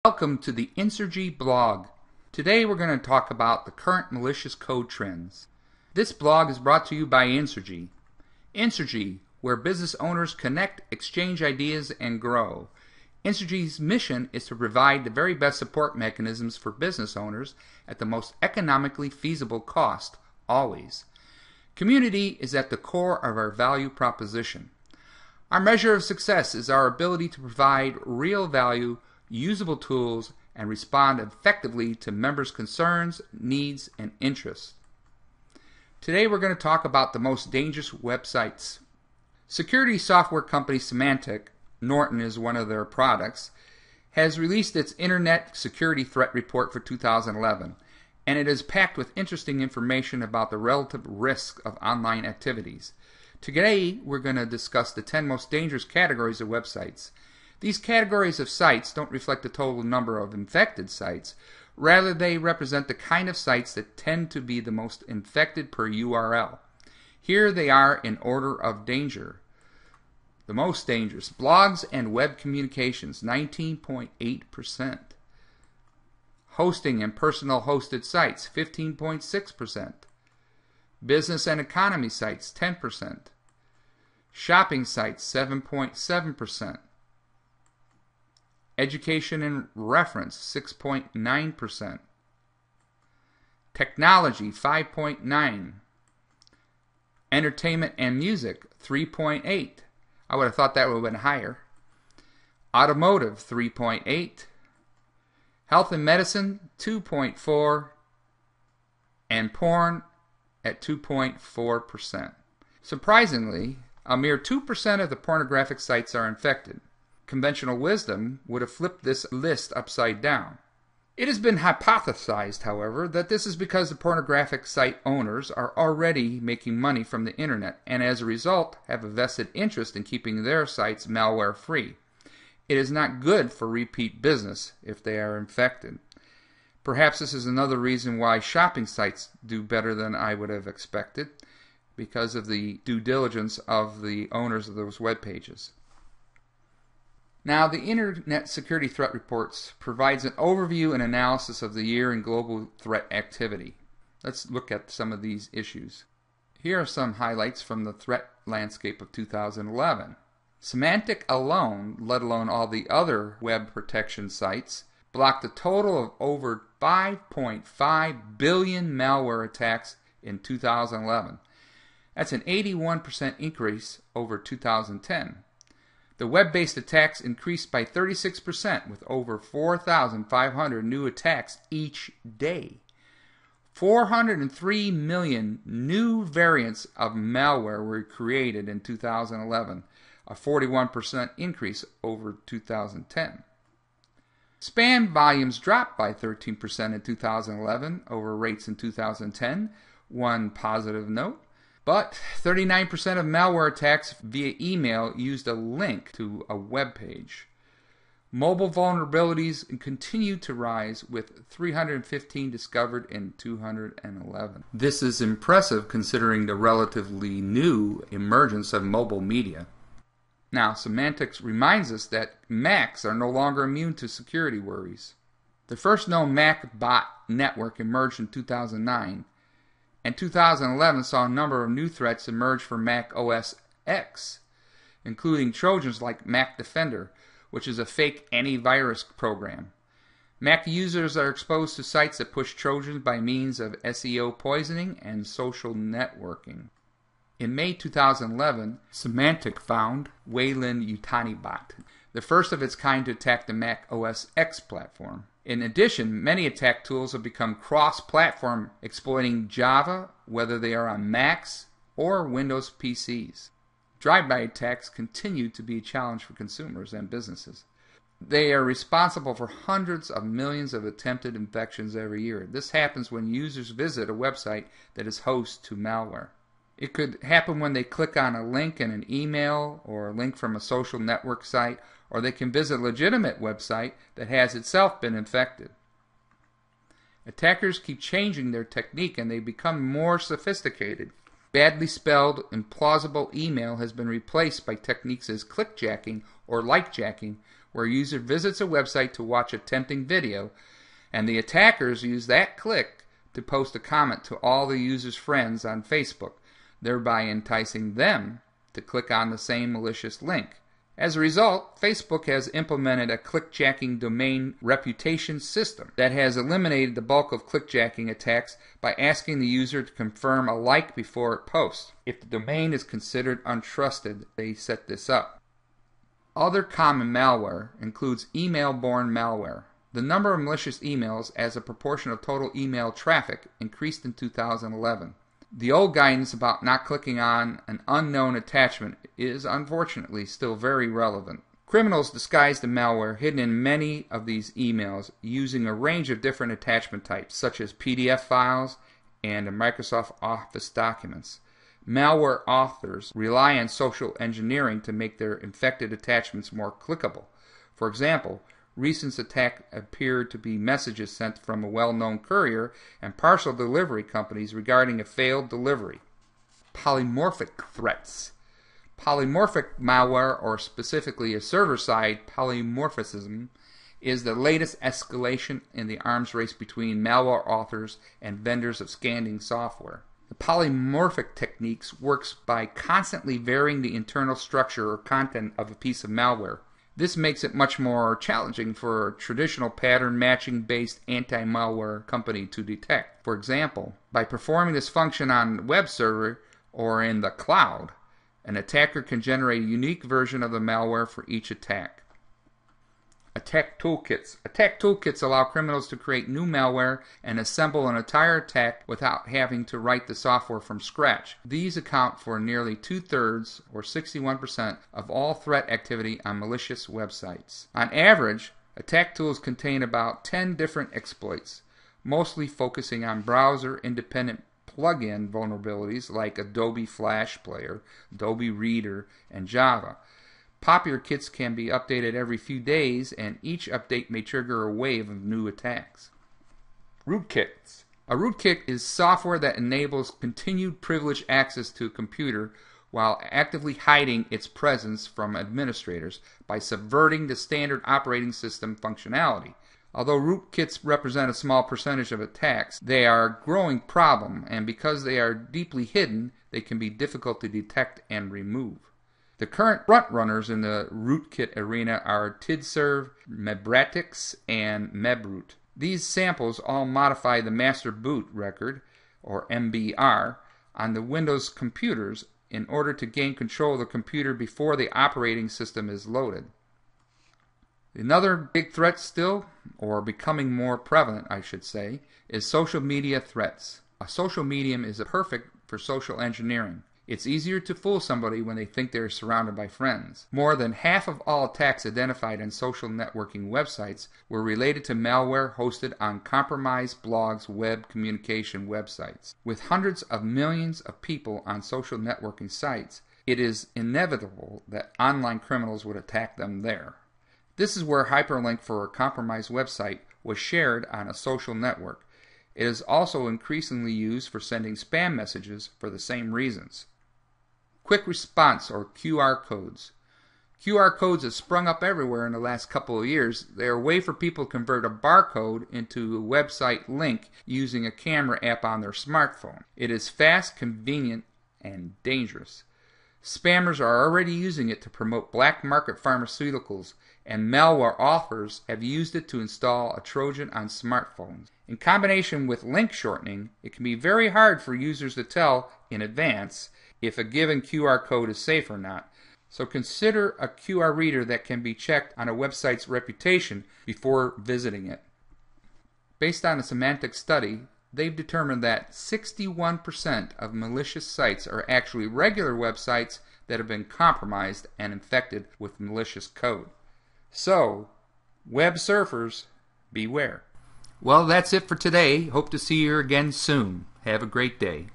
Welcome to the Insurgy blog. Today we're going to talk about the current malicious code trends. This blog is brought to you by Insurgy. Insurgy, where business owners connect, exchange ideas, and grow. Insurgy's mission is to provide the very best support mechanisms for business owners at the most economically feasible cost, always. Community is at the core of our value proposition. Our measure of success is our ability to provide real value, usable tools, and respond effectively to members' concerns, needs, and interests. Today we're going to talk about the most dangerous websites. Security software company Symantec, Norton is one of their products, has released its Internet Security Threat Report for 2011, and it is packed with interesting information about the relative risk of online activities. Today we're going to discuss the 10 most dangerous categories of websites. These categories of sites don't reflect the total number of infected sites. Rather, they represent the kind of sites that tend to be the most infected per URL. Here they are in order of danger. The most dangerous: blogs and web communications, 19.8%. Hosting and personal hosted sites, 15.6%. Business and economy sites, 10%. Shopping sites, 7.7%. Education and reference, 6.9%. Technology, 5.9%. Entertainment and music, 3.8%. I would have thought that would have been higher. Automotive, 3.8%. Health and medicine, 2.4%. And porn at 2.4%. Surprisingly, a mere 2% of the pornographic sites are infected. Conventional wisdom would have flipped this list upside down. It has been hypothesized, however, that this is because the pornographic site owners are already making money from the internet and as a result have a vested interest in keeping their sites malware free. It is not good for repeat business if they are infected. Perhaps this is another reason why shopping sites do better than I would have expected, because of the due diligence of the owners of those web pages. Now, the Internet Security Threat Reports provides an overview and analysis of the year in global threat activity. Let's look at some of these issues. Here are some highlights from the threat landscape of 2011. Symantec alone, let alone all the other web protection sites, blocked a total of over 5.5 billion malware attacks in 2011. That's an 81% increase over 2010. The web-based attacks increased by 36% with over 4,500 new attacks each day. 403 million new variants of malware were created in 2011, a 41% increase over 2010. Spam volumes dropped by 13% in 2011 over rates in 2010, one positive note. But 39% of malware attacks via email used a link to a web page. Mobile vulnerabilities continue to rise, with 315 discovered in 211. This is impressive considering the relatively new emergence of mobile media. Now, Symantec reminds us that Macs are no longer immune to security worries. The first known Mac bot network emerged in 2009. And 2011 saw a number of new threats emerge for Mac OS X, including Trojans like Mac Defender, which is a fake antivirus program. Mac users are exposed to sites that push Trojans by means of SEO poisoning and social networking. In May 2011, Symantec found Wayland Utanibot, the first of its kind to attack the Mac OS X platform. In addition, many attack tools have become cross-platform, exploiting Java, whether they are on Macs or Windows PCs. Drive-by attacks continue to be a challenge for consumers and businesses. They are responsible for hundreds of millions of attempted infections every year. This happens when users visit a website that is host to malware. It could happen when they click on a link in an email or a link from a social network site, or they can visit a legitimate website that has itself been infected. Attackers keep changing their technique and they become more sophisticated. Badly spelled, implausible email has been replaced by techniques as clickjacking or likejacking, where a user visits a website to watch a tempting video, and the attackers use that click to post a comment to all the user's friends on Facebook, thereby enticing them to click on the same malicious link. As a result, Facebook has implemented a clickjacking domain reputation system that has eliminated the bulk of clickjacking attacks by asking the user to confirm a like before it posts. If the domain is considered untrusted, they set this up. Other common malware includes email-borne malware. The number of malicious emails as a proportion of total email traffic increased in 2011. The old guidance about not clicking on an unknown attachment is unfortunately still very relevant. Criminals disguise the malware hidden in many of these emails using a range of different attachment types, such as PDF files and Microsoft Office documents. Malware authors rely on social engineering to make their infected attachments more clickable. For example, recent attack appeared to be messages sent from a well-known courier and parcel delivery companies regarding a failed delivery. Polymorphic threats. Polymorphic malware, or specifically a server-side polymorphism, is the latest escalation in the arms race between malware authors and vendors of scanning software. The polymorphic techniques works by constantly varying the internal structure or content of a piece of malware. This makes it much more challenging for a traditional pattern matching based anti-malware company to detect. For example, by performing this function on a web server or in the cloud, an attacker can generate a unique version of the malware for each attack. Attack toolkits. Attack toolkits allow criminals to create new malware and assemble an entire attack without having to write the software from scratch. These account for nearly 2/3 or 61% of all threat activity on malicious websites. On average, attack tools contain about 10 different exploits, mostly focusing on browser-independent plug-in vulnerabilities like Adobe Flash Player, Adobe Reader, and Java. Popular kits can be updated every few days, and each update may trigger a wave of new attacks. Rootkits. A rootkit is software that enables continued privileged access to a computer while actively hiding its presence from administrators by subverting the standard operating system functionality. Although rootkits represent a small percentage of attacks, they are a growing problem, and because they are deeply hidden, they can be difficult to detect and remove. The current frontrunners in the rootkit arena are tidserv, mebratix, and mebroot. These samples all modify the master boot record, or MBR, on the Windows computers in order to gain control of the computer before the operating system is loaded. Another big threat still, or becoming more prevalent I should say, is social media threats. A social medium is perfect for social engineering. It's easier to fool somebody when they think they're surrounded by friends. More than half of all attacks identified on social networking websites were related to malware hosted on compromised blogs' web communication websites. With hundreds of millions of people on social networking sites, it is inevitable that online criminals would attack them there. This is where hyperlink for a compromised website was shared on a social network. It is also increasingly used for sending spam messages for the same reasons. Quick response, or QR codes. QR codes have sprung up everywhere in the last couple of years. They are a way for people to convert a barcode into a website link using a camera app on their smartphone. It is fast, convenient, and dangerous. Spammers are already using it to promote black market pharmaceuticals, and malware authors have used it to install a Trojan on smartphones. In combination with link shortening, it can be very hard for users to tell in advance if a given QR code is safe or not. So consider a QR reader that can be checked on a website's reputation before visiting it. Based on a semantic study, they've determined that 61% of malicious sites are actually regular websites that have been compromised and infected with malicious code. So, web surfers, beware. Well, that's it for today. Hope to see you again soon. Have a great day.